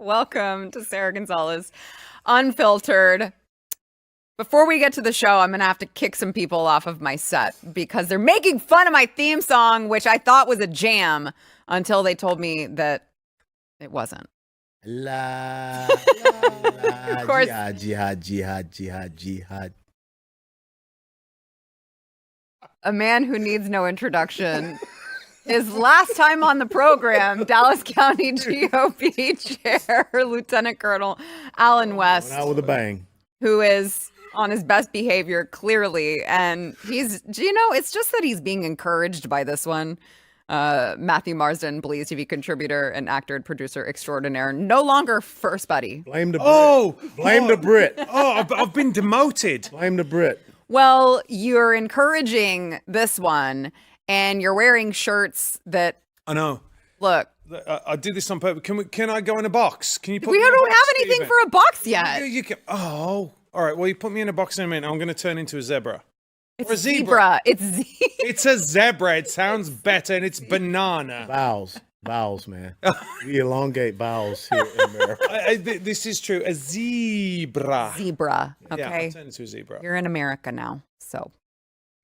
Welcome to Sara Gonzales Unfiltered. Before we get to the show, I'm going to have to kick some people off of my set because they're making fun of my theme song, which I thought was a jam until they told me that it wasn't. La, Of course. Jihad. A man who needs no introduction. His last time on the program, Dallas County GOP Chair, Lieutenant Colonel Alan West. Out with a bang. Who is on his best behavior, clearly. And it's just that he's being encouraged by this one. Matthew Marsden, BlazeTV contributor and actor and producer extraordinaire, no longer first buddy. Blame the Brit. Blame the Brit. I've been demoted. Blame the Brit. Well, you're encouraging this one, and you're wearing shirts that... I know. Look. I did this on purpose. Can I go in a box? Can you put we me in a don't box, have anything Stephen? for a box yet. You can. Oh, all right. Well, you put me in a box in a minute. I'm going to turn into a zebra. It's or a zebra. It's a zebra. It sounds better, and it's banana. Vowels, man. We elongate vowels here in America. This is true. A zebra. Zebra. Okay. Yeah, I'll turn into a zebra. You're in America now, so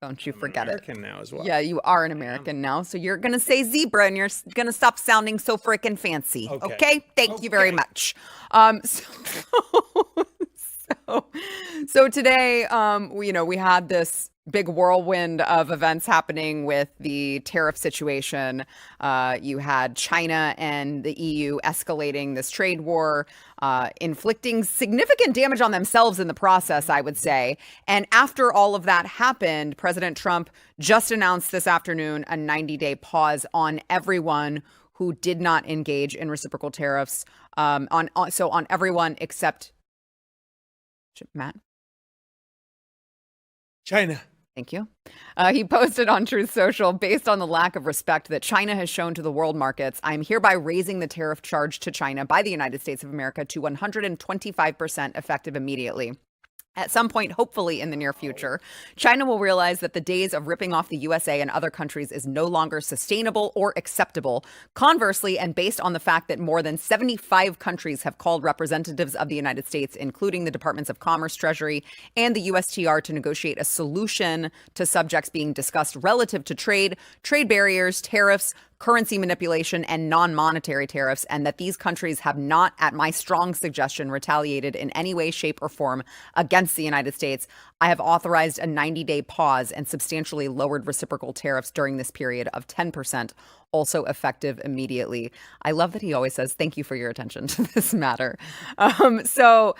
don't you forget American it. now as well. Yeah, you are an American now, so you're gonna say zebra, and you're gonna stop sounding so freaking fancy. Okay? Thank you very much. So today, we had this big whirlwind of events happening with the tariff situation. You had China and the EU escalating this trade war, inflicting significant damage on themselves in the process, I would say. And after all of that happened, President Trump just announced this afternoon a 90-day pause on everyone who did not engage in reciprocal tariffs, on everyone except Matt. China. Thank you. He posted on Truth Social, based on the lack of respect that China has shown to the world markets, I'm hereby raising the tariff charge to China by the United States of America to 125% effective immediately. At some point, hopefully in the near future, China will realize that the days of ripping off the USA and other countries is no longer sustainable or acceptable. Conversely, and based on the fact that more than 75 countries have called representatives of the United States, including the Departments of Commerce, Treasury, and the USTR, to negotiate a solution to subjects being discussed relative to trade barriers, tariffs, currency manipulation, and non-monetary tariffs, and that these countries have not, at my strong suggestion, retaliated in any way, shape, or form against the United States, I have authorized a 90-day pause and substantially lowered reciprocal tariffs during this period of 10%, also effective immediately. I love that he always says, thank you for your attention to this matter. So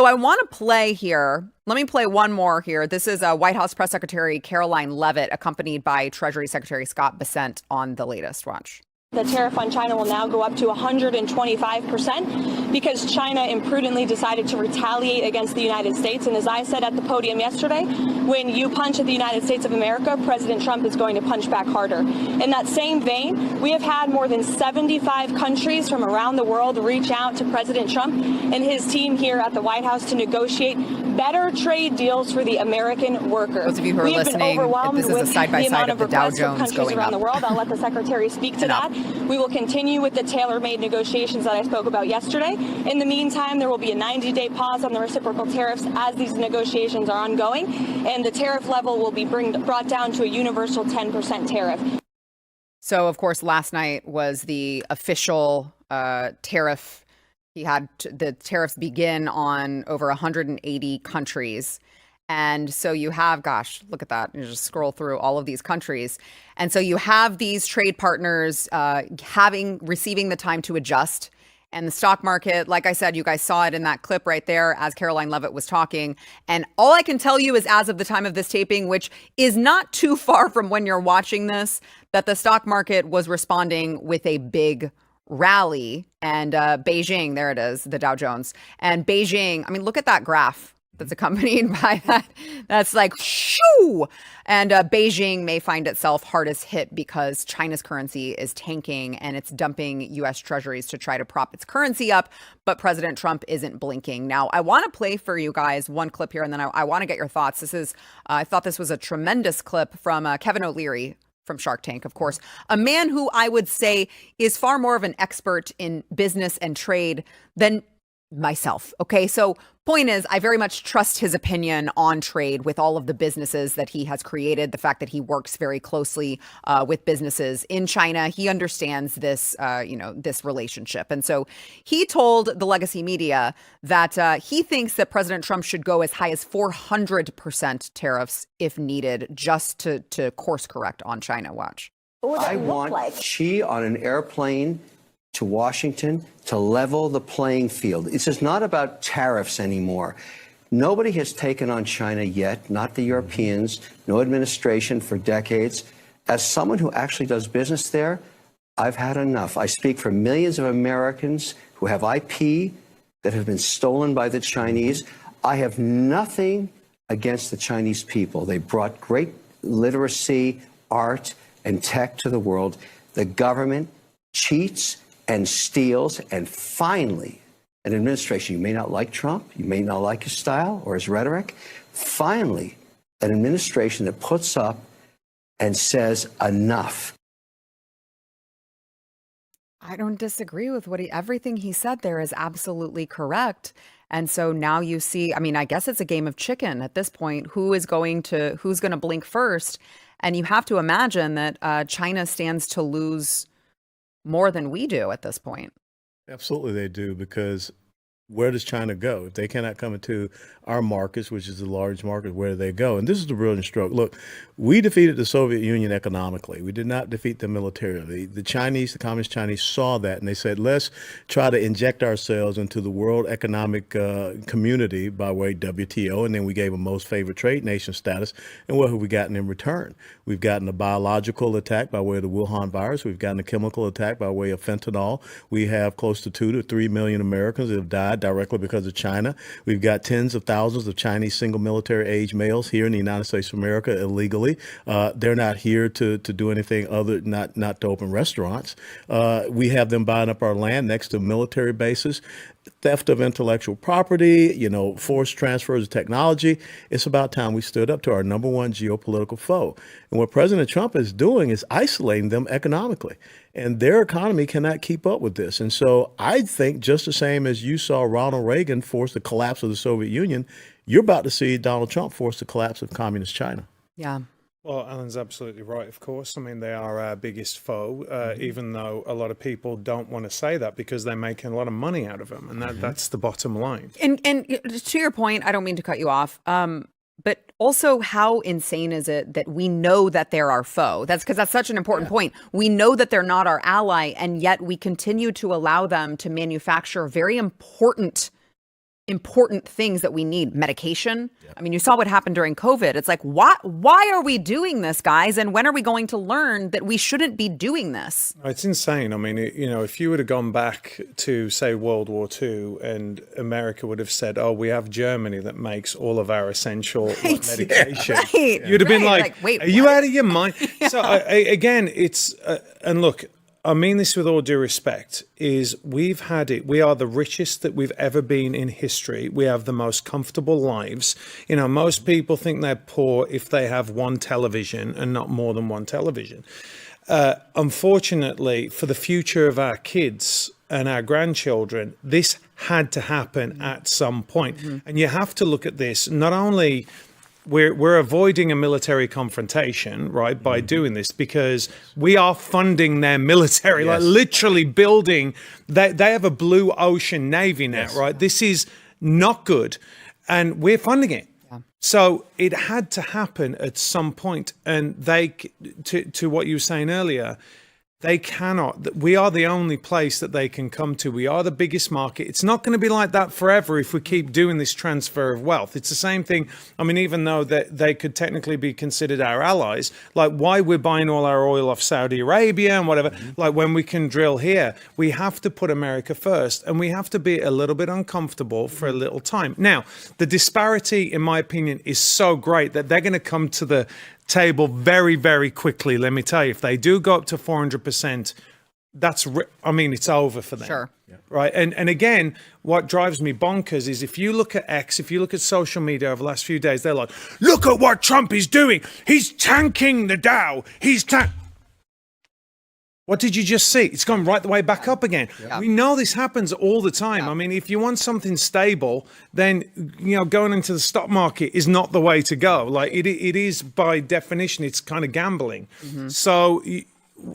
I want to play here. Let me play one more here. This is White House Press Secretary Caroline Leavitt, accompanied by Treasury Secretary Scott Bessent on the latest. Watch. The tariff on China will now go up to 125% because China imprudently decided to retaliate against the United States. And as I said at the podium yesterday, when you punch at the United States of America, President Trump is going to punch back harder. In that same vein, we have had more than 75 countries from around the world reach out to President Trump and his team here at the White House to negotiate better trade deals for the American worker. Those of you who are listening, this is a side-by-side of the Dow Jones going around up. the world. I'll let the Secretary speak to that. We will continue with the tailor-made negotiations that I spoke about yesterday. In the meantime, there will be a 90-day pause on the reciprocal tariffs as these negotiations are ongoing, and the tariff level will be brought down to a universal 10% tariff. So, of course, last night was the official tariff. He had the tariffs begin on over 180 countries. And so you have, gosh, look at that. You just scroll through all of these countries. And so you have these trade partners receiving the time to adjust. And the stock market, like I said, you guys saw it in that clip right there as Caroline Leavitt was talking. And all I can tell you is, as of the time of this taping, which is not too far from when you're watching this, that the stock market was responding with a big rally. And Beijing, there it is, the Dow Jones. And Beijing, I mean, look at that graph that's accompanied by that. That's like, shoo! And Beijing may find itself hardest hit because China's currency is tanking and it's dumping U.S. treasuries to try to prop its currency up. But President Trump isn't blinking. Now, I want to play for you guys one clip here, and then I want to get your thoughts. I thought this was a tremendous clip from Kevin O'Leary, from Shark Tank, of course, a man who I would say is far more of an expert in business and trade than myself. Okay, so point is, I very much trust his opinion on trade with all of the businesses that he has created. The fact that he works very closely with businesses in China, he understands this, this relationship. And so he told the legacy media that he thinks that President Trump should go as high as 400% tariffs if needed, just to course correct on China. Watch. What would I that look want like? Xi on an airplane to Washington to level the playing field. This is not about tariffs anymore. Nobody has taken on China yet, not the Europeans, no administration for decades. As someone who actually does business there, I've had enough. I speak for millions of Americans who have IP that have been stolen by the Chinese. I have nothing against the Chinese people. They brought great literacy, art, and tech to the world. The government cheats and steals, and finally, an administration, you may not like Trump, you may not like his style or his rhetoric, finally, an administration that puts up and says enough. I don't disagree with everything he said there is absolutely correct. And so now you see, I mean, I guess it's a game of chicken at this point. Who's going to blink first? And you have to imagine that China stands to lose more than we do at this point. Absolutely, they do, because where does China go? If they cannot come into our markets, which is a large market, where do they go? And this is the brilliant stroke. Look, we defeated the Soviet Union economically. We did not defeat them militarily. The Chinese, the Communist Chinese saw that, and they said, let's try to inject ourselves into the world economic community by way of WTO, and then we gave them most favored trade nation status. And what have we gotten in return? We've gotten a biological attack by way of the Wuhan virus. We've gotten a chemical attack by way of fentanyl. We have close to 2 to 3 million Americans that have died directly because of China. We've got tens of thousands of Chinese single military age males here in the United States of America illegally. They're not here to do anything other, not to open restaurants. We have them buying up our land next to military bases. Theft of intellectual property, forced transfers of technology. It's about time we stood up to our number one geopolitical foe. And what President Trump is doing is isolating them economically. And their economy cannot keep up with this. And so I think just the same as you saw Ronald Reagan force the collapse of the Soviet Union, you're about to see Donald Trump force the collapse of communist China. Yeah. Well, Alan's absolutely right, of course. I mean, they are our biggest foe, even though a lot of people don't want to say that because they're making a lot of money out of them. And that's the bottom line. And to your point, I don't mean to cut you off, but also how insane is it that we know that they're our foe? That's because that's such an important point. We know that they're not our ally, and yet we continue to allow them to manufacture very important things that we need. Medication. Yep. I mean, you saw what happened during COVID. It's like, why are we doing this, guys? And when are we going to learn that we shouldn't be doing this? It's insane. I mean, if you would have gone back to, say, World War II, and America would have said, oh, we have Germany that makes all of our essential medication. Right. You'd have been like, wait, are you out of your mind? Yeah. So again, it's, and look, I mean this with all due respect, is we've had it. We are the richest that we've ever been in history. We have the most comfortable lives. Most people think they're poor if they have one television and not more than one television. Unfortunately, for the future of our kids and our grandchildren, this had to happen at some point. And you have to look at this, not only we're avoiding a military confrontation, right, by doing this, because we are funding their military, like literally building. They have a blue ocean navy now, right? This is not good, and we're funding it. So it had to happen at some point, and to what you were saying earlier, they cannot. We are the only place that they can come to. We are the biggest market. It's not going to be like that forever if we keep doing this transfer of wealth. It's the same thing. I mean, even though they could technically be considered our allies, like why we're buying all our oil off Saudi Arabia and whatever, like when we can drill here, we have to put America first, and we have to be a little bit uncomfortable for a little time. Now, the disparity, in my opinion, is so great that they're going to come to the table very, very quickly. Let me tell you, if they do go up to 400%, it's over for them. Sure. Right. And again, what drives me bonkers is if you look at X, if you look at social media over the last few days, they're like, look at what Trump is doing. He's tanking the Dow. What did you just see? It's gone right the way back up again. Yeah. We know this happens all the time. Yeah. I mean, if you want something stable, then, going into the stock market is not the way to go. Like it is by definition, it's kind of gambling. Mm-hmm. So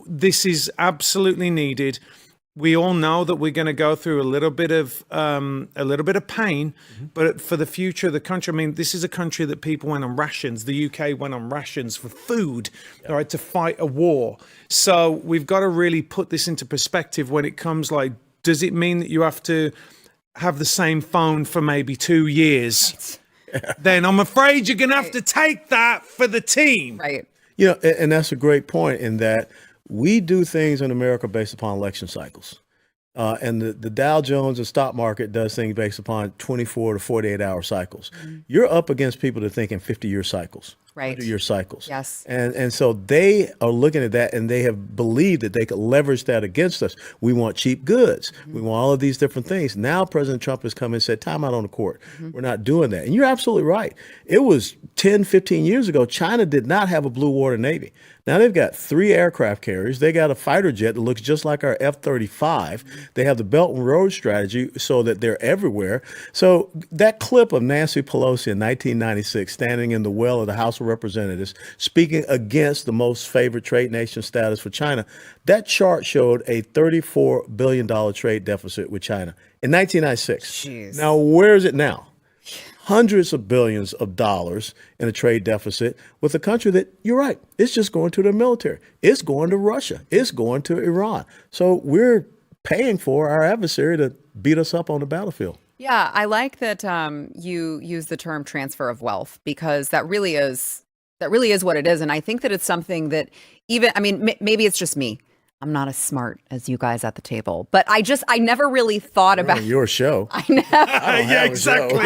this is absolutely needed. We all know that we're going to go through a little bit of pain, mm-hmm. but for the future of the country, I mean, this is a country that people went on rations. The UK went on rations for food, right, to fight a war. So we've got to really put this into perspective when it comes like, does it mean that you have to have the same phone for maybe 2 years? Then I'm afraid you're going to have to take that for the team. Right. And that's a great point in that we do things in America based upon election cycles. And the Dow Jones, the stock market, does things based upon 24 to 48 hour cycles. Mm-hmm. You're up against people that think in 50-year cycles. Right. 100-year cycles. Yes. And so they are looking at that and they have believed that they could leverage that against us. We want cheap goods. Mm-hmm. We want all of these different things. Now President Trump has come and said, time out on the court. Mm-hmm. We're not doing that. And you're absolutely right. It was 10, 15 years ago, China did not have a blue water Navy. Now they've got 3 aircraft carriers. They got a fighter jet that looks just like our F-35. They have the Belt and Road strategy so that they're everywhere. So that clip of Nancy Pelosi in 1996 standing in the well of the House of Representatives speaking against the most favored trade nation status for China, that chart showed a $34 billion trade deficit with China in 1996. Jeez. Now, where is it now? Hundreds of billions of dollars in a trade deficit with a country that, you're right, it's just going to their military. It's going to Russia. It's going to Iran. So we're paying for our adversary to beat us up on the battlefield. Yeah, I like that you use the term transfer of wealth, because that really is what it is. And I think that it's something that maybe it's just me. I'm not as smart as you guys at the table, but I never really thought about your show. I never. Yeah, exactly.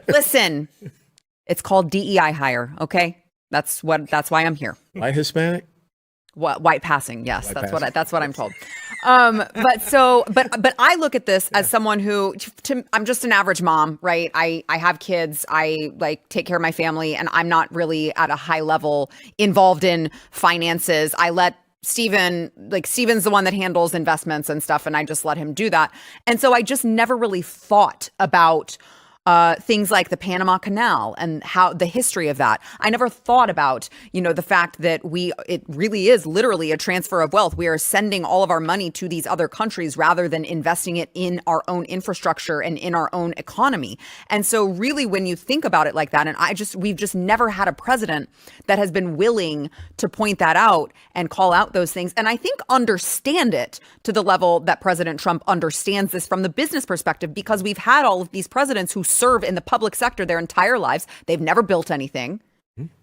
Listen, it's called DEI hire. Okay, that's why I'm here. White Hispanic. White passing. Yes, that's what I'm told. But I look at this as someone who, I'm just an average mom, right? I have kids. I take care of my family, and I'm not really at a high level involved in finances. I let Steven's the one that handles investments and stuff, and I just let him do that. And so I just never really thought about things like the Panama Canal and how the history of that. I never thought about, the fact that it really is literally a transfer of wealth. We are sending all of our money to these other countries rather than investing it in our own infrastructure and in our own economy. And so really, when you think about it like that, and we've just never had a president that has been willing to point that out and call out those things. And I think understand it to the level that President Trump understands this from the business perspective, because we've had all of these presidents who serve in the public sector their entire lives. They've never built anything.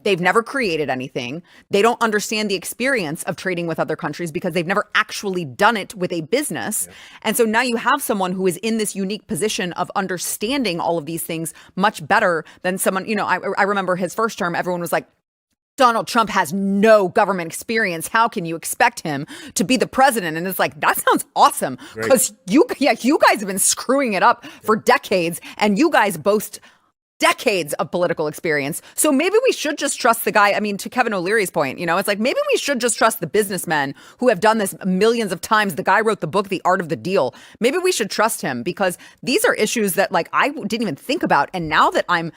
They've never created anything. They don't understand the experience of trading with other countries because they've never actually done it with a business. Yeah. And so now you have someone who is in this unique position of understanding all of these things much better than someone, I remember his first term, everyone was like, Donald Trump has no government experience. How can you expect him to be the president? And it's like, that sounds awesome, because you guys have been screwing it up for decades, and you guys boast decades of political experience. So maybe we should just trust the guy. I mean, to Kevin O'Leary's point, it's like, maybe we should just trust the businessmen who have done this millions of times. The guy wrote the book, The Art of the Deal. Maybe we should trust him, because these are issues that I didn't even think about. And now that I'm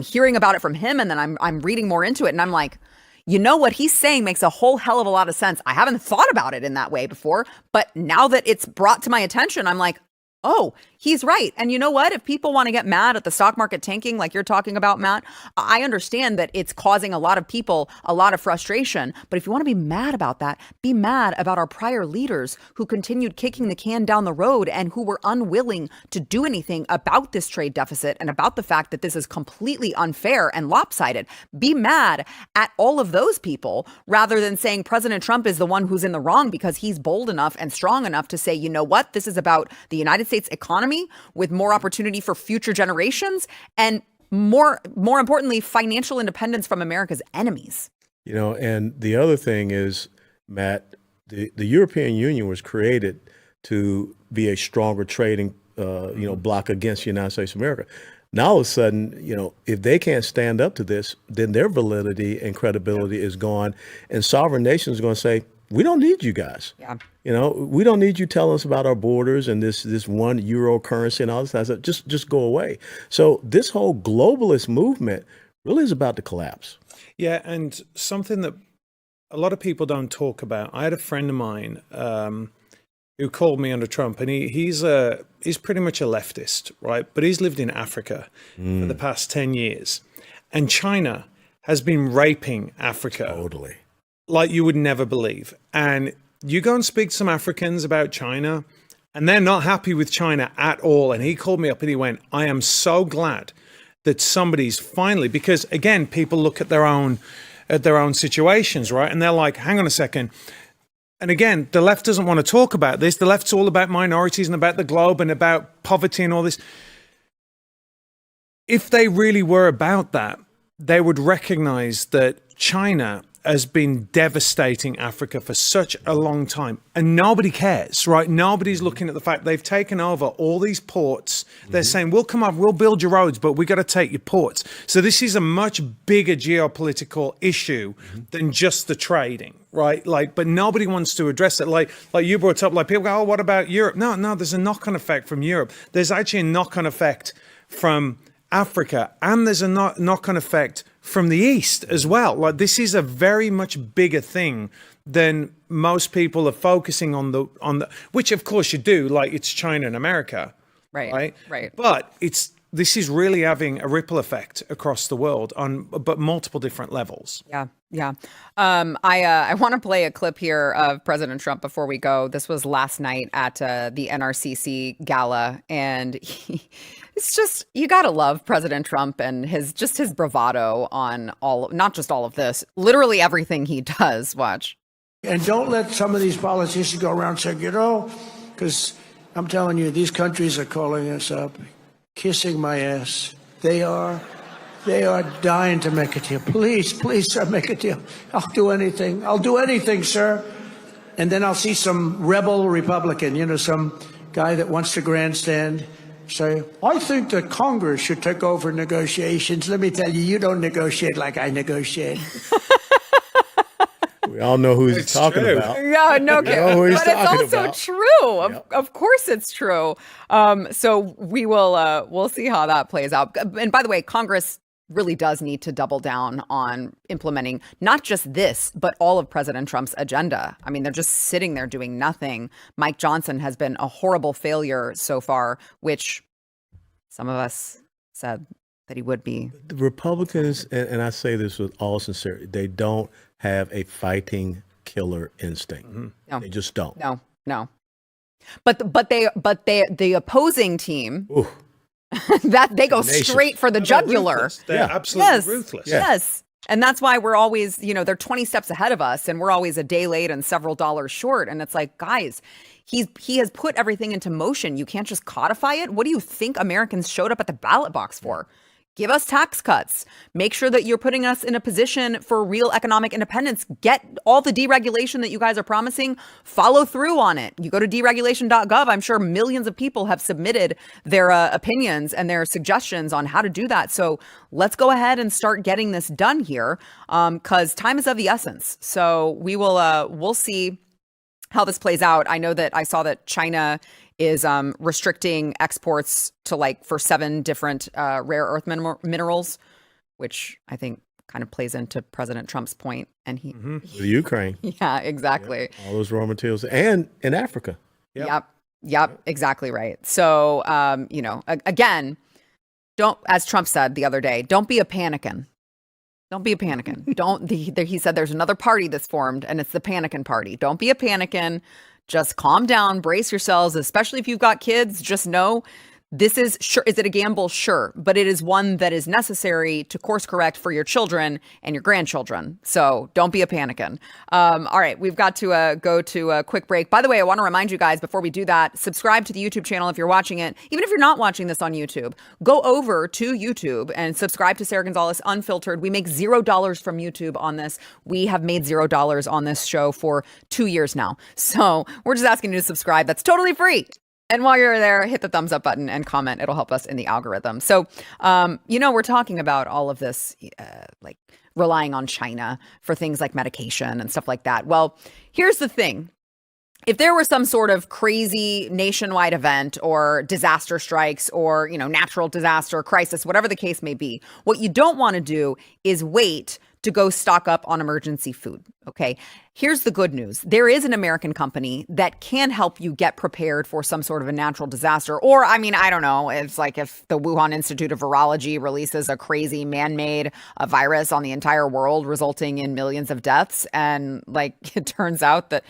hearing about it from him, and then I'm reading more into it, and I'm like, what he's saying makes a whole hell of a lot of sense. I haven't thought about it in that way before, but now that it's brought to my attention, I'm like, oh, he's right. And you know what? If people want to get mad at the stock market tanking like you're talking about, Matt, I understand that it's causing a lot of people a lot of frustration. But if you want to be mad about that, be mad about our prior leaders who continued kicking the can down the road and who were unwilling to do anything about this trade deficit and about the fact that this is completely unfair and lopsided. Be mad at all of those people rather than saying President Trump is the one who's in the wrong because he's bold enough and strong enough to say, you know what, this is about the United States economy with more opportunity for future generations and more importantly, financial independence from America's enemies. And the other thing is, Matt, the European Union was created to be a stronger trading, bloc against the United States of America. Now, all of a sudden, if they can't stand up to this, then their validity and credibility is gone. And sovereign nations are going to say, we don't need you guys. Yeah. We don't need you telling us about our borders and this one euro currency and all this stuff. Just go away. So this whole globalist movement really is about to collapse. Yeah, and something that a lot of people don't talk about. I had a friend of mine who called me under Trump, and he's pretty much a leftist, right? But he's lived in Africa for the past 10 years. And China has been raping Africa. Totally. Like you would never believe. And you go and speak to some Africans about China, and they're not happy with China at all. And he called me up and he went, I am so glad that somebody's finally, because again, people look at their own situations, right? And they're like, hang on a second. And again, the left doesn't want to talk about this. The left's all about minorities and about the globe and about poverty and all this. If they really were about that, they would recognize that China has been devastating Africa for such a long time. And nobody cares, right? Nobody's looking at the fact they've taken over all these ports. They're saying, we'll come up, we'll build your roads, but we got to take your ports. So this is a much bigger geopolitical issue than just the trading, right? But nobody wants to address it. Like you brought up, people go, oh, what about Europe? No, there's a knock-on effect from Europe. There's actually a knock-on effect from Africa, and there's a knock-on effect from the East as well. This is a very much bigger thing than most people are focusing on the which of course you do, it's China and America. Right. But this is really having a ripple effect across the world but multiple different levels. Yeah. I want to play a clip here of President Trump before we go. This was last night at the NRCC gala, and it's just, you got to love President Trump and his bravado on not just all of this, literally everything he does. Watch. And don't let some of these politicians go around saying, because I'm telling you, these countries are calling us up, kissing my ass. They are dying to make a deal. Please, sir, make a deal. I'll do anything, sir. And then I'll see some rebel Republican, some guy that wants to grandstand, say, I think that Congress should take over negotiations. Let me tell you, you don't negotiate like I negotiate. We all know who he's talking about. Yeah, no kidding. But it's also true. Yep. Of course it's true. So we'll see how that plays out. And by the way, Congress really does need to double down on implementing not just this, but all of President Trump's agenda. I mean, they're just sitting there doing nothing. Mike Johnson has been a horrible failure so far, which some of us said that he would be. The Republicans, and I say this with all sincerity, they don't have a fighting killer instinct. No. They just don't. No. But the opposing team, that they go straight for the jugular. They're absolutely ruthless. Yes. And that's why we're always, they're 20 steps ahead of us, and we're always a day late and several dollars short. And it's like, guys, he has put everything into motion. You can't just codify it. What do you think Americans showed up at the ballot box for? Give us tax cuts. Make sure that you're putting us in a position for real economic independence. Get all the deregulation that you guys are promising. Follow through on it. You go to deregulation.gov. I'm sure millions of people have submitted their opinions and their suggestions on how to do that. So let's go ahead and start getting this done here, because time is of the essence. So we'll see how this plays out. I know that I saw that China is restricting exports to for 7 different rare earth minerals, which I think kind of plays into President Trump's point. And he, with Ukraine. Yeah, exactly. Yep. All those raw materials, and in Africa. Yep, exactly right. So, again, as Trump said the other day, don't be a panicking. Don't be a panicking. He said there's another party that's formed, and it's the panicking party. Don't be a panicking. Just calm down, brace yourselves, especially if you've got kids. Just know This is sure. Is it a gamble? Sure. But it is one that is necessary to course correct for your children and your grandchildren. So don't be a panicking. All right. We've got to go to a quick break. By the way, I want to remind you guys before we do that, subscribe to the YouTube channel if you're watching it. Even if you're not watching this on YouTube, go over to YouTube and subscribe to Sara Gonzales Unfiltered. We make $0 from YouTube on this. We have made $0 on this show for 2 years now. So we're just asking you to subscribe. That's totally free. And while you're there, hit the thumbs up button and comment. It'll help us in the algorithm. So, we're talking about all of this, like relying on China for things like medication and stuff like that. Well, here's the thing. If there were some sort of crazy nationwide event or disaster strikes or, natural disaster, crisis, whatever the case may be, what you don't want to do is wait to go stock up on emergency food. Okay. Here's the good news. There is an American company that can help you get prepared for some sort of a natural disaster. Or, I don't know. It's like if the Wuhan Institute of Virology releases a crazy man-made virus on the entire world, resulting in millions of deaths. And it turns out that,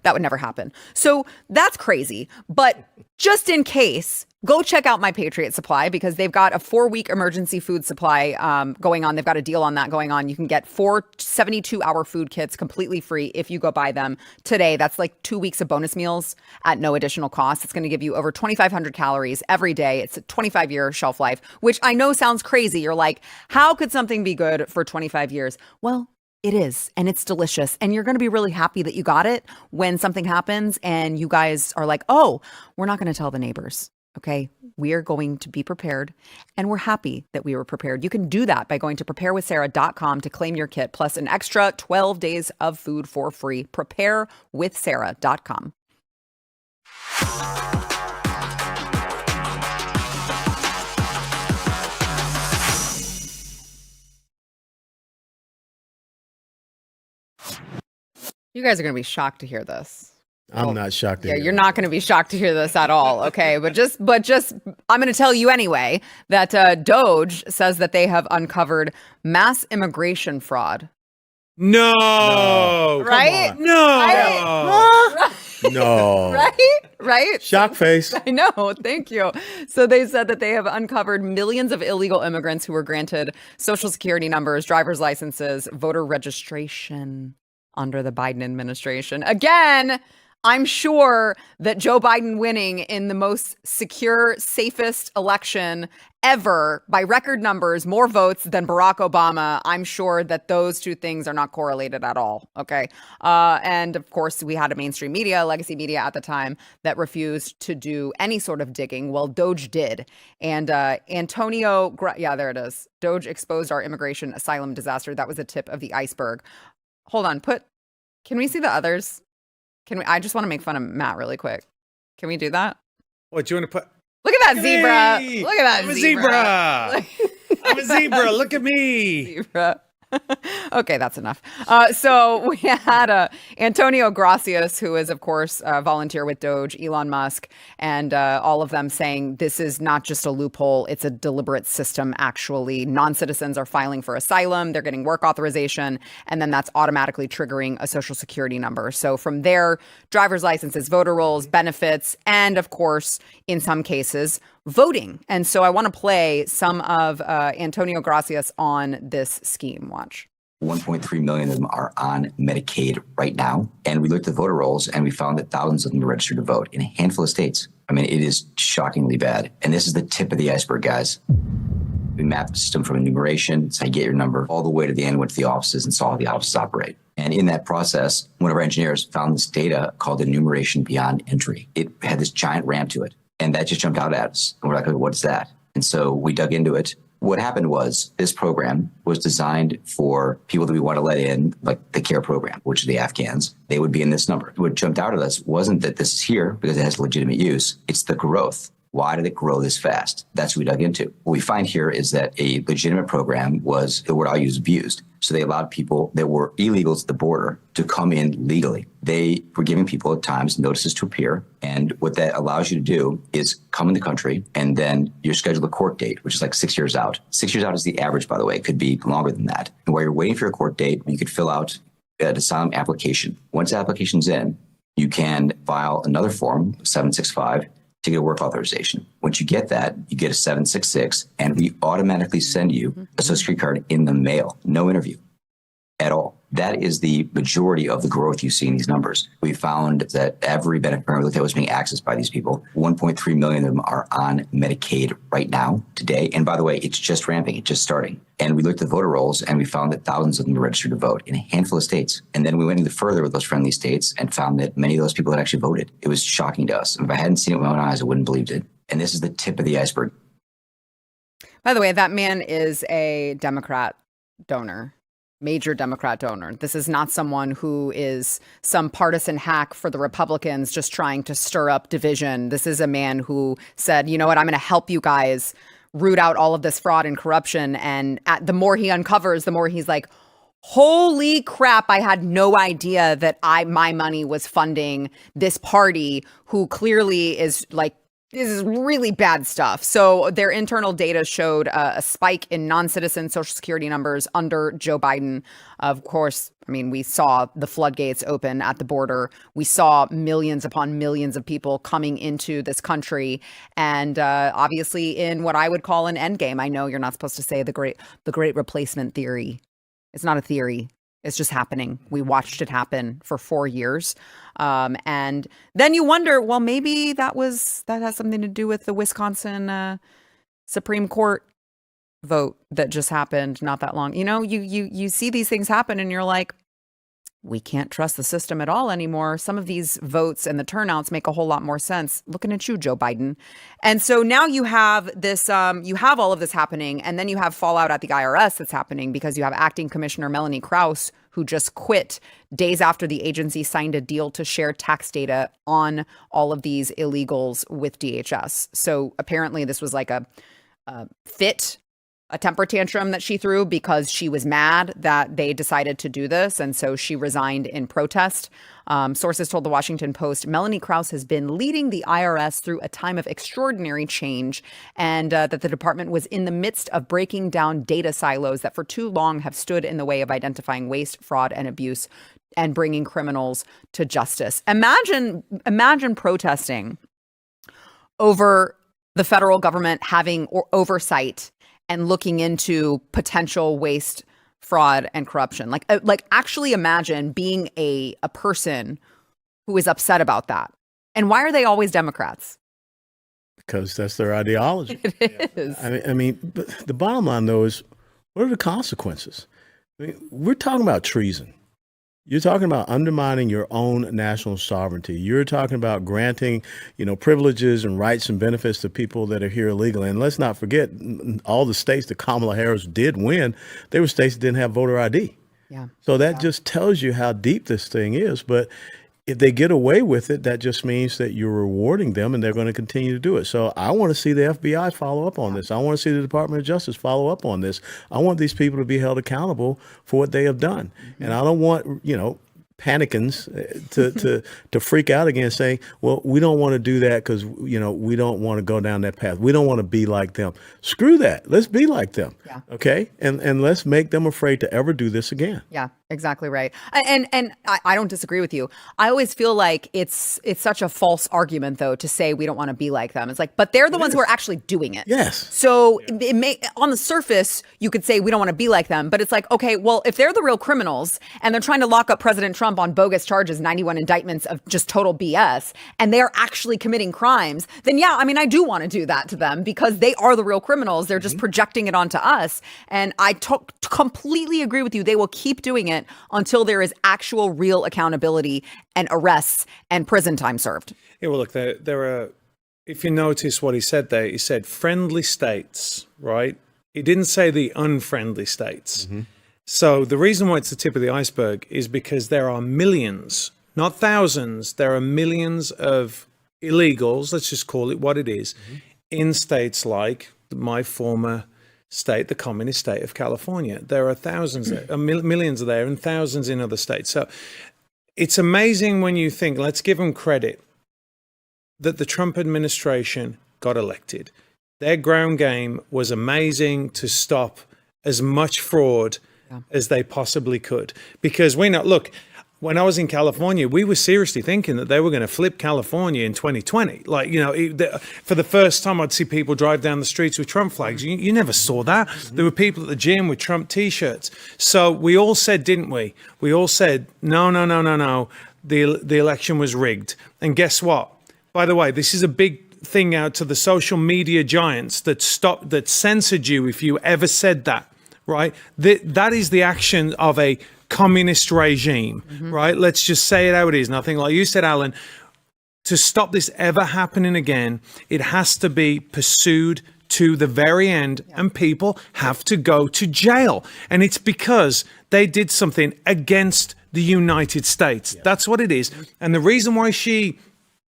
that would never happen. So that's crazy. But just in case, go check out My Patriot Supply because they've got a 4-week emergency food supply going on. They've got a deal on that going on. You can get 4 72-hour food kits completely free if you go buy them today. That's like 2 weeks of bonus meals at no additional cost. It's going to give you over 2,500 calories every day. It's a 25-year shelf life, which I know sounds crazy. You're like, how could something be good for 25 years? Well, it is, and it's delicious. And you're going to be really happy that you got it when something happens and you guys are like, oh, we're not going to tell the neighbors. Okay, we are going to be prepared, and we're happy that we were prepared. You can do that by going to preparewithsarah.com to claim your kit, plus an extra 12 days of food for free. Preparewithsarah.com. You guys are going to be shocked to hear this. I'm not shocked. Yeah, you're not going to be shocked to hear this at all. Okay, but just, I'm going to tell you anyway that DOGE says that they have uncovered mass immigration fraud. No, right? No, no, right? Shock face. I know. Thank you. So they said that they have uncovered millions of illegal immigrants who were granted social security numbers, driver's licenses, voter registration under the Biden administration. Again, I'm sure that Joe Biden winning in the most secure, safest election ever by record numbers, more votes than Barack Obama, I'm sure that those two things are not correlated at all. Okay. And of course, we had a mainstream media, legacy media at the time that refused to do any sort of digging. Well, DOGE did. And there it is. DOGE exposed our immigration asylum disaster. That was the tip of the iceberg. Hold on. Can we see the others? I just want to make fun of Matt really quick. Can we do that? What do you want to put? Look at that zebra. Look at that I'm zebra. I'm a zebra. Look at me. Zebra. Okay, that's enough. So we had Antonio Gracias, who is, of course, a volunteer with DOGE, Elon Musk, and all of them saying this is not just a loophole, it's a deliberate system, actually. Non-citizens are filing for asylum, they're getting work authorization, and then that's automatically triggering a social security number. So from there, driver's licenses, voter rolls, benefits, and of course, in some cases, voting. And so I want to play some of Antonio Gracias on this scheme. Watch. 1.3 million of them are on Medicaid right now. And we looked at voter rolls and we found that thousands of them are registered to vote in a handful of states. I mean, it is shockingly bad. And this is the tip of the iceberg, guys. We mapped the system from enumeration, it's how you get your number, all the way to the end, went to the offices and saw how the offices operate. And in that process, one of our engineers found this data called enumeration beyond entry. It had this giant ramp to it. And that just jumped out at us. And we're like, what's that? And so we dug into it. What happened was this program was designed for people that we want to let in, like the CARE program, which are the Afghans. They would be in this number. What jumped out at us wasn't that this is here because it has legitimate use. It's the growth. Why did it grow this fast? That's what we dug into. What we find here is that a legitimate program was, the word I'll use, abused. So they allowed people that were illegals at the border to come in legally. They were giving people at times notices to appear. And what that allows you to do is come in the country and then you schedule a court date, which is like 6 years out. 6 years out is the average, by the way. It could be longer than that. And while you're waiting for your court date, you could fill out an asylum application. Once the application's in, you can file another form, 765, to get a work authorization. Once you get that, you get a 766, and we automatically send you a Social Security card in the mail. No interview at all. That is the majority of the growth you see in these numbers. We found that every benefit we looked at was being accessed by these people. 1.3 million of them are on Medicaid right now, today. And by the way, it's just ramping, it's just starting. And we looked at voter rolls and we found that thousands of them are registered to vote in a handful of states. And then we went even further with those friendly states and found that many of those people had actually voted. It was shocking to us. If I hadn't seen it with my own eyes, I wouldn't have believed it. And this is the tip of the iceberg. By the way, that man is a Democrat donor. Major Democrat donor. This is not someone who is some partisan hack for the Republicans just trying to stir up division. This is a man who said, you know what, I'm going to help you guys root out all of this fraud and corruption. And the more he uncovers, the more he's like, holy crap, I had no idea that my money was funding this party who clearly is like, this is really bad stuff. So their internal data showed a spike in non-citizen Social Security numbers under Joe Biden. Of course, I mean, we saw the floodgates open at the border. We saw millions upon millions of people coming into this country. And obviously in what I would call an endgame. I know you're not supposed to say the great replacement theory. It's not a theory. It's just happening. We watched it happen for 4 years. And then you wonder, well, maybe that has something to do with the Wisconsin Supreme Court vote that just happened not that long. You know, you see these things happen and you're like, we can't trust the system at all anymore. Some of these votes and the turnouts make a whole lot more sense. Looking at you, Joe Biden. And so now you have this, you have all of this happening, and then you have fallout at the IRS that's happening because you have Acting Commissioner Melanie Krause, who just quit days after the agency signed a deal to share tax data on all of these illegals with DHS. So apparently this was like a temper tantrum that she threw because she was mad that they decided to do this. And so she resigned in protest. Sources told the Washington Post, Melanie Krause has been leading the IRS through a time of extraordinary change, and that the department was in the midst of breaking down data silos that for too long have stood in the way of identifying waste, fraud, and abuse and bringing criminals to justice. Imagine protesting over the federal government having oversight and looking into potential waste, fraud, and corruption. Like actually imagine being a person who is upset about that. And why are they always Democrats? Because that's their ideology. It is. I mean, but the bottom line, though, is what are the consequences? I mean, we're talking about treason. You're talking about undermining your own national sovereignty. You're talking about granting, privileges and rights and benefits to people that are here illegally. And let's not forget, all the states that Kamala Harris did win, they were states that didn't have voter ID. Yeah. So that just tells you how deep this thing is. But if they get away with it, that just means that you're rewarding them and they're going to continue to do it. So I want to see the FBI follow up on this. I want to see the Department of Justice follow up on this. I want these people to be held accountable for what they have done. Mm-hmm. And I don't want, panicans to freak out again saying, well, we don't want to do that because, we don't want to go down that path. We don't want to be like them. Screw that. Let's be like them. Yeah. Okay. And let's make them afraid to ever do this again. Yeah, exactly right. And I don't disagree with you. I always feel like it's such a false argument, though, to say we don't want to be like them. It's like, but they're the ones who are actually doing it. Yes. So it may, on the surface, you could say we don't want to be like them. But it's like, okay, well, if they're the real criminals and they're trying to lock up President Trump on bogus charges, 91 indictments of just total BS, and they're actually committing crimes, then yeah, I mean, I do want to do that to them because they are the real criminals. They're just projecting it onto us. And I completely agree with you. They will keep doing it until there is actual real accountability and arrests and prison time served. Yeah, well, look, there are, if you notice what he said there, he said friendly states, right? He didn't say the unfriendly states. Mm-hmm. So the reason why it's the tip of the iceberg is because there are millions, not thousands, there are millions of illegals, let's just call it what it is, in states like my former state, the communist state of California. There are thousands there, millions there, and thousands in other states. So it's amazing when you think, let's give them credit, that the Trump administration got elected. Their ground game was amazing to stop as much fraud as they possibly could. Because we know, look, when I was in California, we were seriously thinking that they were going to flip California in 2020. Like, for the first time, I'd see people drive down the streets with Trump flags. You never saw that. There were people at the gym with Trump T-shirts. So we all said, didn't we? We all said, no. The election was rigged. And guess what? By the way, this is a big thing out to the social media giants that censored you if you ever said that, right? That is the action of a communist regime, right? Let's just say it how it is. Nothing like you said, Alan. To stop this ever happening again, it has to be pursued to the very end, and people have to go to jail. And it's because they did something against the United States. That's what it is. And the reason why she,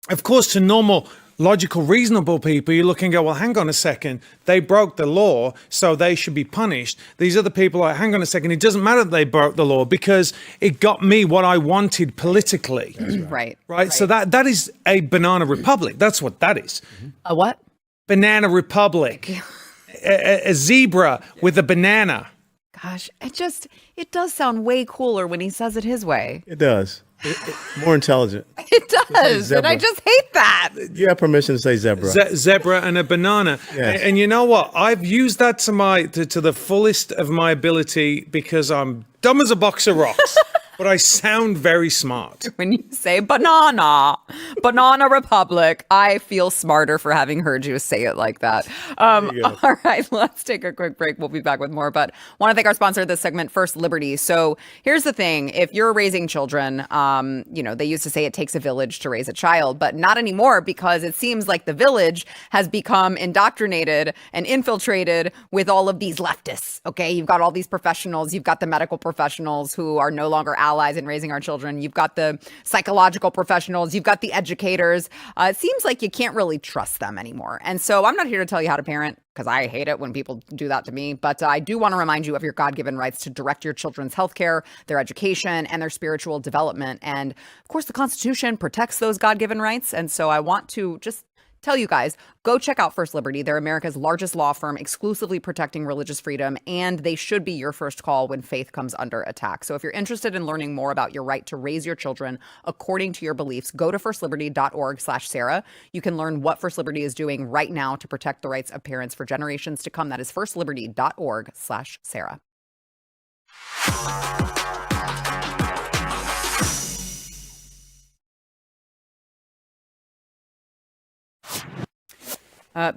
of course, to normal, logical, reasonable people, you look and go, well, hang on a second. They broke the law, so they should be punished. These other people are like, hang on a second. It doesn't matter that they broke the law because it got me what I wanted politically. Right. So that is a banana republic. That's what that is. A what? Banana republic. A zebra with a banana. Gosh, it does sound way cooler when he says it his way. It does. More intelligent. It does, and I just hate that. You have permission to say zebra. Zebra and a banana. Yes. And you know what? I've used that to the fullest of my ability because I'm dumb as a box of rocks. But I sound very smart. When you say banana republic, I feel smarter for having heard you say it like that. All right, let's take a quick break. We'll be back with more, but want to thank our sponsor of this segment, First Liberty. So here's the thing. If you're raising children, they used to say it takes a village to raise a child, but not anymore because it seems like the village has become indoctrinated and infiltrated with all of these leftists, okay? You've got all these professionals. You've got the medical professionals who are no longer allies in raising our children. You've got the psychological professionals. You've got the educators. It seems like you can't really trust them anymore. And so I'm not here to tell you how to parent because I hate it when people do that to me. But I do want to remind you of your God-given rights to direct your children's healthcare, their education, and their spiritual development. And of course, the Constitution protects those God-given rights. And so I want to just tell you guys, go check out First Liberty. They're America's largest law firm exclusively protecting religious freedom, and they should be your first call when faith comes under attack. So if you're interested in learning more about your right to raise your children according to your beliefs, go to firstliberty.org/Sarah. You can learn what First Liberty is doing right now to protect the rights of parents for generations to come. That is firstliberty.org/Sarah.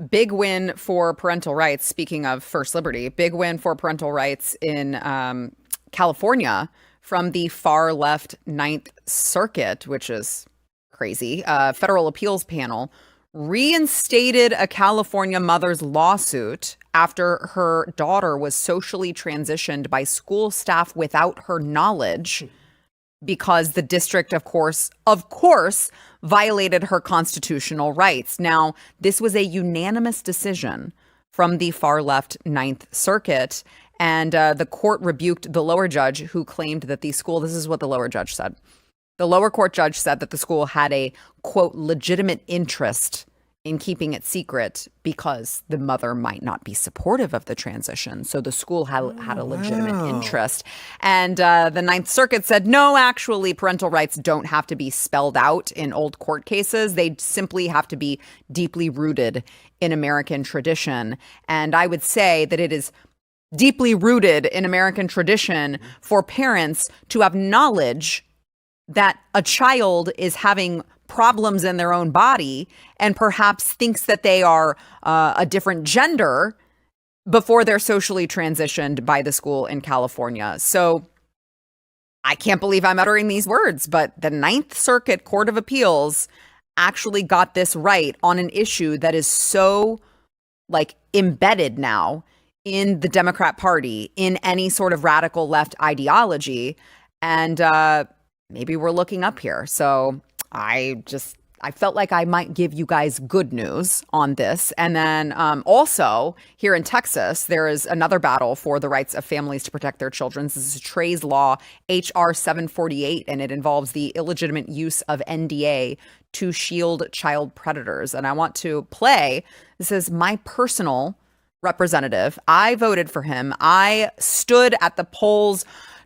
Big win for parental rights. Speaking of First Liberty, big win for parental rights in California from the far left Ninth Circuit, which is crazy. Federal appeals panel reinstated a California mother's lawsuit after her daughter was socially transitioned by school staff without her knowledge, because the district, of course, violated her constitutional rights. Now, this was a unanimous decision from the far left Ninth Circuit, and the court rebuked the lower judge who claimed that the school, this is what the lower judge said. The lower court judge said that the school had a, quote, legitimate interest in keeping it secret because the mother might not be supportive of the transition. So the school had a legitimate interest. And the Ninth Circuit said, no, actually, parental rights don't have to be spelled out in old court cases. They simply have to be deeply rooted in American tradition. And I would say that it is deeply rooted in American tradition for parents to have knowledge that a child is having problems in their own body and perhaps thinks that they are a different gender before they're socially transitioned by the school in California. So I can't believe I'm uttering these words, but the Ninth Circuit Court of Appeals actually got this right on an issue that is so embedded now in the Democrat Party, in any sort of radical left ideology. And maybe we're looking up here. So I felt like I might give you guys good news on this. And then also here in Texas, there is another battle for the rights of families to protect their children. This is Trey's law, HR 748, and it involves the illegitimate use of NDA to shield child predators. And I want to play, this is my personal representative. I voted for him. I stood at the polls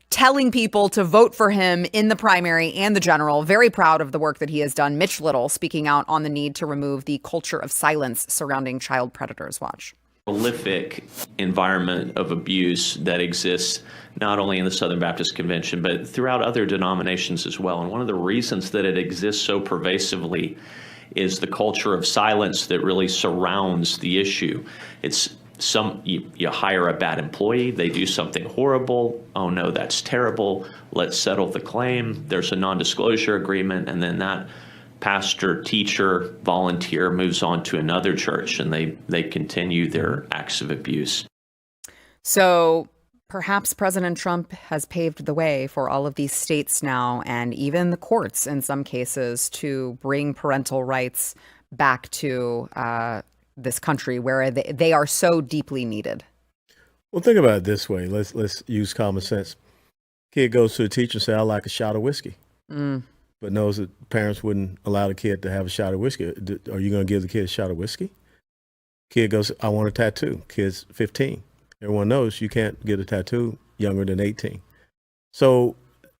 telling people to vote for him in the primary and the general. Very proud of the work that he has done. Mitch Little speaking out on the need to remove the culture of silence surrounding child predators. Watch. Prolific environment of abuse that exists not only in the Southern Baptist Convention, but throughout other denominations as well. And one of the reasons that it exists so pervasively is the culture of silence that really surrounds the issue. It's you hire a bad employee, they do something horrible. Oh no, that's terrible. Let's settle the claim. There's a non-disclosure agreement, and then that pastor, teacher, volunteer moves on to another church, and they continue their acts of abuse. So perhaps President Trump has paved the way for all of these states now, and even the courts in some cases, to bring parental rights back to this country where they are so deeply needed. Well, think about it this way. Let's use common sense. Kid goes to a teacher and says, "I like a shot of whiskey," but knows that parents wouldn't allow the kid to have a shot of whiskey. Are you going to give the kid a shot of whiskey? Kid goes, "I want a tattoo." Kid's 15. Everyone knows you can't get a tattoo younger than 18. So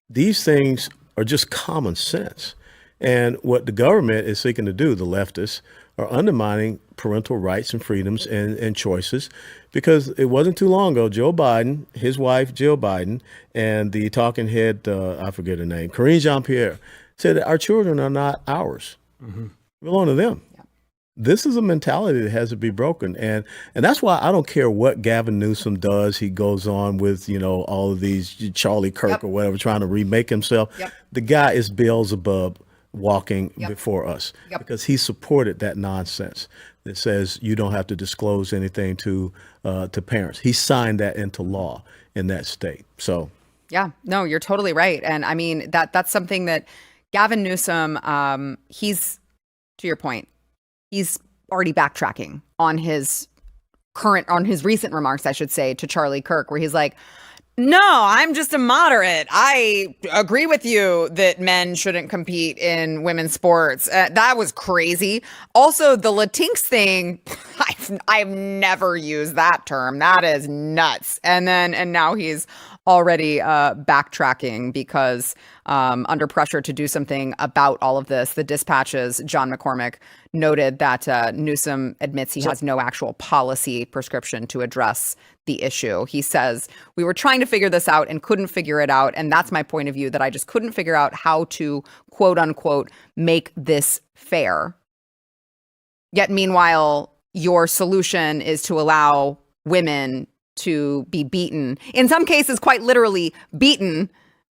these things are just common sense. And what the government is seeking to do, the leftists, are undermining parental rights and freedoms and choices, because it wasn't too long ago, Joe Biden, his wife, Jill Biden, and the talking head, I forget her name, Cornyn Jean-Pierre, said that our children are not ours. They belong to them. This is a mentality that has to be broken. And that's why I don't care what Gavin Newsom does. He goes on with, all of these Charlie Kirk or whatever, trying to remake himself. The guy is Beelzebub walking before us, because he supported that nonsense that says you don't have to disclose anything to parents. He signed that into law in that state. So, yeah, no, you're totally right. And I mean, that's something that Gavin Newsom, he's, to your point, he's already backtracking on his recent remarks, I should say, to Charlie Kirk, where he's like, "No, I'm just a moderate. I agree with you that men shouldn't compete in women's sports." That was crazy. Also, the Latinx thing, I've never used that term. That is nuts. And now he's already backtracking because under pressure to do something about all of this. The Dispatch's John McCormick noted that Newsom admits he has no actual policy prescription to address the issue. He says, "We were trying to figure this out and couldn't figure it out. And that's my point of view, that I just couldn't figure out how to, quote unquote, make this fair." Yet meanwhile, your solution is to allow women to be beaten, in some cases quite literally beaten,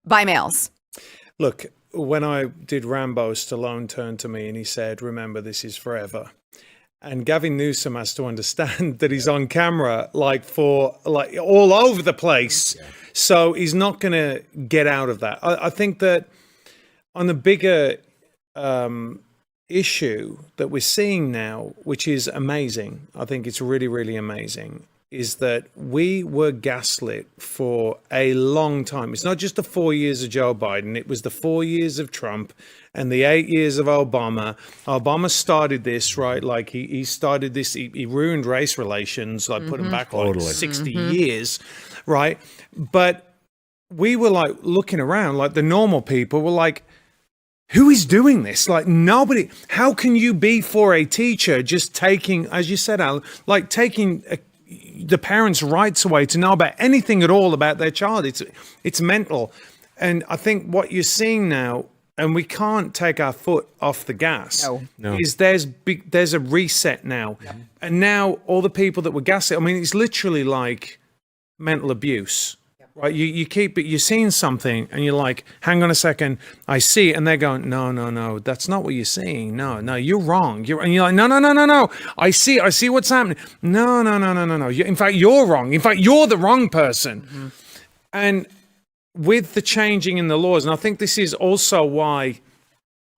by males. Look, when I did Rambo, Stallone turned to me and he said, "Remember, this is forever." And Gavin Newsom has to understand that he's on camera, like all over the place. So he's not going to get out of that. I think that on the bigger issue that we're seeing now, which is amazing, I think it's really, really amazing, is that we were gaslit for a long time. It's not just the 4 years of Joe Biden. It was the 4 years of Trump and the 8 years of Obama. Obama started this, right? Like he started this, he ruined race relations, like put them back like 60 years, right? But we were like looking around, like the normal people were like, who is doing this? Like nobody, how can you be for a teacher just taking, as you said, Al, like taking the parents' rights away to know about anything at all about their child? It's mental. And I think what you're seeing now, and we can't take our foot off the gas, is there's a reset now. And now all the people that were gaslit, I mean, it's literally like mental abuse, right? You keep it, you're seeing something and you're like, hang on a second, I see it. And they're going, no, that's not what you're seeing. No, you're wrong. And you're like, no. I see what's happening. No. In fact, you're wrong. In fact, you're the wrong person. And with the changing in the laws, and I think this is also why,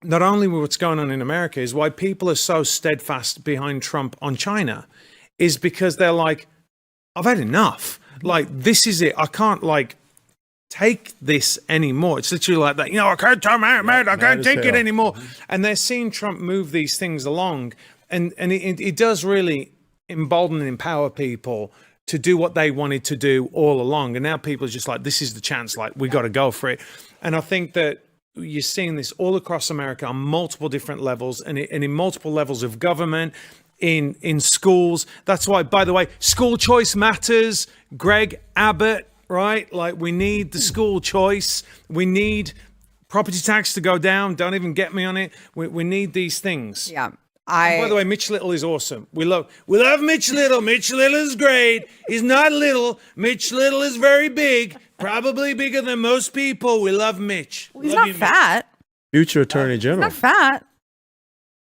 not only what's going on in America, is why people are so steadfast behind Trump on China, is because they're like, I've had enough. Like, this is it. I can't take this anymore. It's literally like that. I can't tell man, I can't take it anymore. And they're seeing Trump move these things along, and it does really embolden and empower people to do what they wanted to do all along. And now people are just like, this is the chance, like, we got to go for it. And I think that you're seeing this all across America on multiple different levels and in multiple levels of government, in schools. That's why, by the way, school choice matters. Greg Abbott, right? Like, we need the school choice. We need property tax to go down. Don't even get me on it. We need these things. Yeah. By the way, Mitch Little is awesome. We love Mitch Little. Mitch Little is great. He's not little. Mitch Little is very big, probably bigger than most people. We love Mitch. He's not fat. Future Attorney General. He's not fat.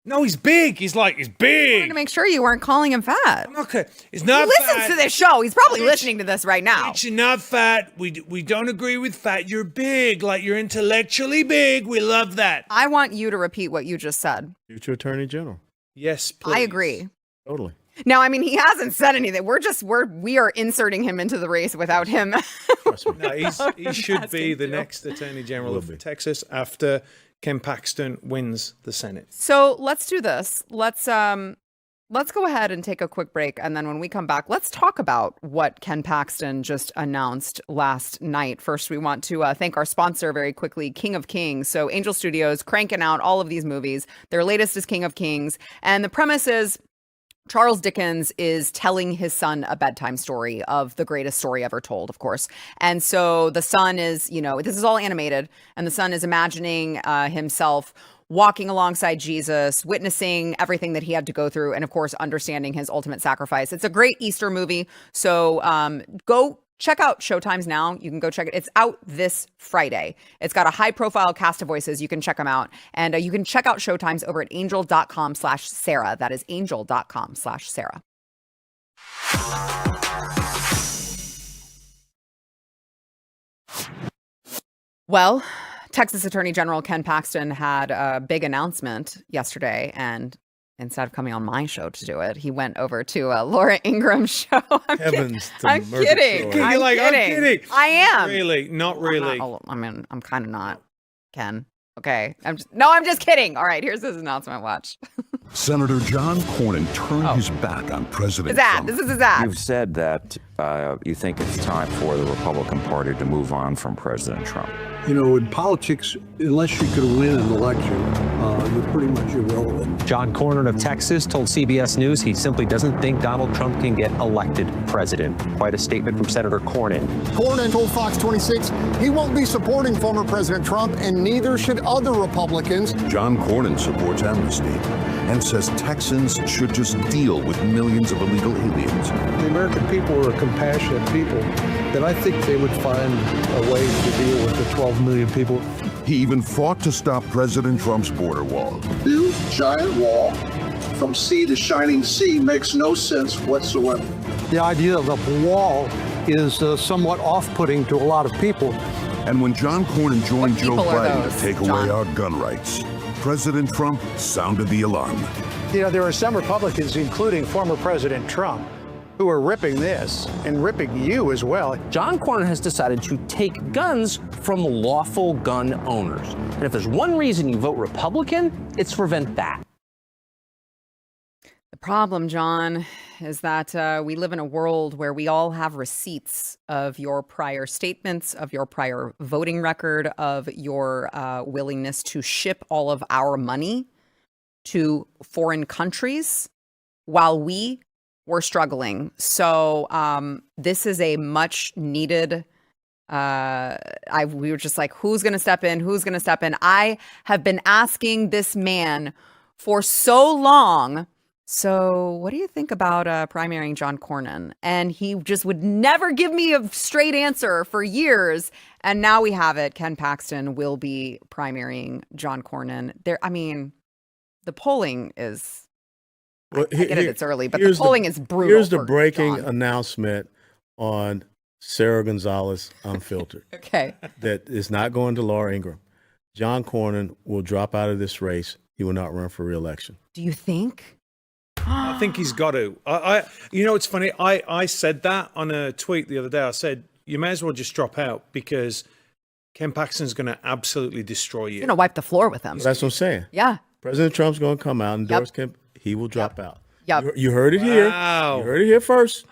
No, he's big. He's I wanted big. to make sure you weren't calling him fat. Okay, he's He not listens fat. to this show. He's probably Mitch- listening to this right now. Mitch, you're not fat. We don't agree with fat. You're big. Like, you're intellectually big. We love that. I want you to repeat what you just said. Future Attorney General. Yes, please. I agree. Totally. Now, I mean, he hasn't said anything. We are inserting him into the race without him. No, he should be the next Attorney General of Texas after Ken Paxton wins the Senate. So let's do this. Let's go ahead and take a quick break. And then when we come back, let's talk about what Ken Paxton just announced last night. First, we want to thank our sponsor very quickly, King of Kings. So Angel Studios cranking out all of these movies. Their latest is King of Kings. And the premise is Charles Dickens is telling his son a bedtime story of the greatest story ever told, of course. And so the son is, this is all animated, and the son is imagining himself walking alongside Jesus, witnessing everything that he had to go through, and of course, understanding his ultimate sacrifice. It's a great Easter movie. So go check out Showtimes now. You can go check it. It's out this Friday. It's got a high profile cast of voices. You can check them out. And you can check out Showtimes over at angel.com/Sarah. That is angel.com/Sarah. Well, Texas Attorney General Ken Paxton had a big announcement yesterday, and instead of coming on my show to do it, he went over to Laura Ingram's show. I'm kidding. I'm kidding. I am. Really? Not really. I'm kind of not, Ken. Okay. I'm just kidding. All right, here's his announcement. Watch. Senator John Cornyn turned his back on President Trump. This is his ad. You've said that you think it's time for the Republican Party to move on from President Trump. In politics, unless you could win an election, you're pretty much irrelevant. John Cornyn of Texas told CBS News he simply doesn't think Donald Trump can get elected president. Quite a statement from Senator Cornyn. Cornyn told Fox 26 he won't be supporting former President Trump, and neither should other Republicans. John Cornyn supports amnesty and says Texans should just deal with millions of illegal aliens. The American people are compassionate people, then I think they would find a way to deal with the 12 million people. He even fought to stop President Trump's border wall. Build giant wall from sea to shining sea makes no sense whatsoever. The idea of a wall is somewhat off-putting to a lot of people. And when John Cornyn joined Joe Biden those, to take away our gun rights, President Trump sounded the alarm. There are some Republicans, including former President Trump, who are ripping this and ripping you as well. John Cornyn has decided to take guns from lawful gun owners. And if there's one reason you vote Republican, it's to prevent that. The problem, John, is that we live in a world where we all have receipts of your prior statements, of your prior voting record, of your willingness to ship all of our money to foreign countries while we were struggling. So this is a much needed, we were just like, who's going to step in? Who's going to step in? I have been asking this man for so long. So what do you think about primarying John Cornyn? And he just would never give me a straight answer for years. And now we have it. Ken Paxton will be primarying John Cornyn. The polling is, I get it, it's early, but the polling is brutal. Here's the breaking announcement on Sara Gonzales Unfiltered. Okay. That is not going to Laura Ingraham. John Cornyn will drop out of this race. He will not run for re-election. Do you think? I think he's got to. It's funny. I said that on a tweet the other day. I said, you may as well just drop out because Ken Paxton's going to absolutely destroy you. He's going to wipe the floor with him. That's what I'm saying. Yeah. President Trump's going to come out and endorse Ken. He will drop out. Yep. You heard it here. You heard it here first.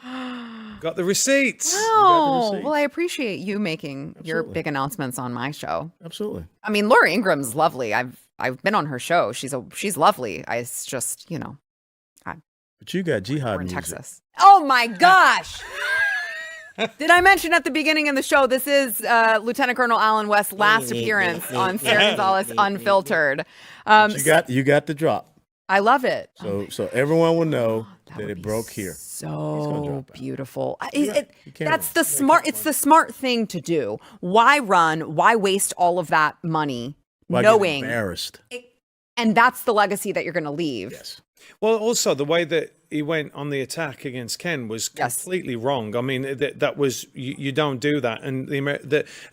Got the receipts. Oh, well, I appreciate you making your Absolutely. big announcements on my show. Absolutely. I mean, Laura Ingram's lovely. I've been on her show. She's lovely. It's just, But you got jihad we're in music. Texas. Oh my gosh. Did I mention at the beginning of the show, this is Lieutenant Colonel Alan West's last appearance on Sara Gonzales Unfiltered. You got the drop. I love it. So everyone will know that it broke here. So beautiful. It's the smart thing to do. Why run? Why waste all of that money Why knowing? get embarrassed. And that's the legacy that you're going to leave. Yes. Well, also the way that he went on the attack against Ken was completely wrong. I mean, that was you don't do that, and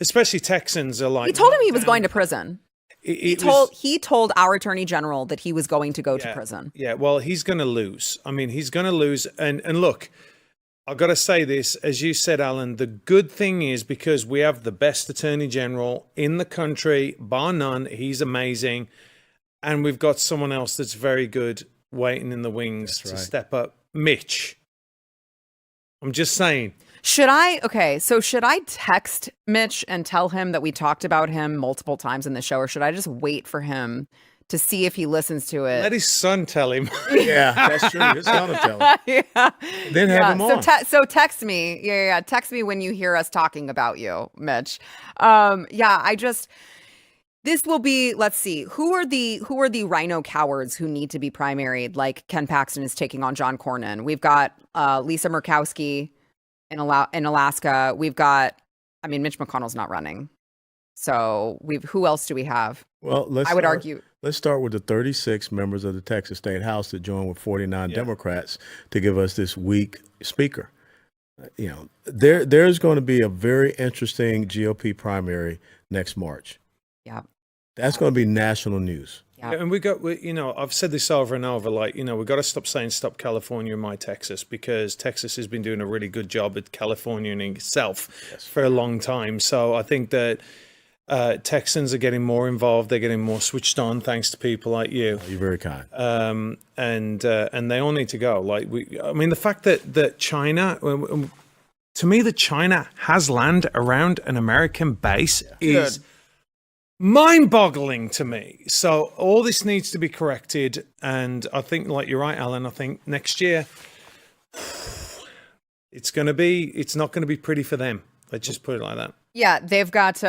especially Texans are like. He told him he was going to prison. He told our Attorney General that he was going to go to prison. Yeah, well, he's going to lose. I mean, he's going to lose. And look, I've got to say this, as you said, Alan, the good thing is because we have the best Attorney General in the country, bar none. He's amazing. And we've got someone else that's very good waiting in the wings to step up. Mitch. I'm just saying. Should I text Mitch and tell him that we talked about him multiple times in the show, or should I just wait for him to see if he listens to it? Let his son tell him. Yeah, that's true. His son will tell him. Yeah. Then have him on. So text me. Yeah. Text me when you hear us talking about you, Mitch. This will be, let's see, who are the rhino cowards who need to be primaried, like Ken Paxton is taking on John Cornyn. We've got Lisa Murkowski in Alaska. We've got, Mitch McConnell's not running. So who else do we have? Well, let's start with the 36 members of the Texas State House that joined with 49 Democrats to give us this weak speaker. There's going to be a very interesting GOP primary next March. Yeah. That's going to be national news. Yeah. And I've said this over and over, we've got to stop saying stop California in my Texas, because Texas has been doing a really good job at Californianing itself for a long time. So I think that Texans are getting more involved. They're getting more switched on thanks to people like you. You're very kind. And they all need to go. The fact that China, to me, that China has land around an American base is mind-boggling to me. So all this needs to be corrected, and I think, like you're right, Alan, I think next year it's not going to be pretty for them. Let's just put it like that. Yeah, they've got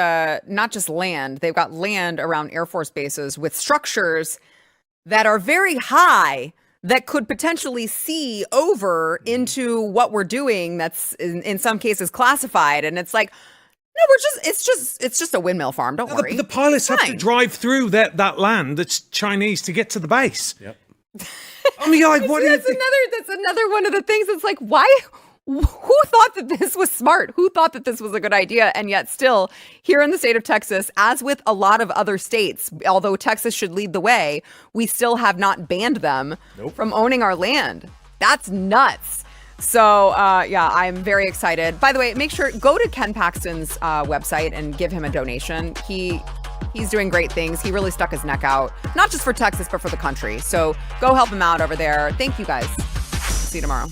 not just land, they've got land around Air Force bases with structures that are very high that could potentially see over into what we're doing that's in some cases classified. And it's like, no, it's just a windmill farm. Don't worry. The pilots have to drive through that land that's Chinese to get to the base. Yep. I mean, what do you think? That's another one of the things. It's like, why? Who thought that this was smart? Who thought that this was a good idea? And yet still, here in the state of Texas, as with a lot of other states, although Texas should lead the way, we still have not banned them from owning our land. That's nuts. So, I'm very excited. By the way, make sure, go to Ken Paxton's website and give him a donation. He's doing great things. He really stuck his neck out, not just for Texas, but for the country. So go help him out over there. Thank you guys. See you tomorrow.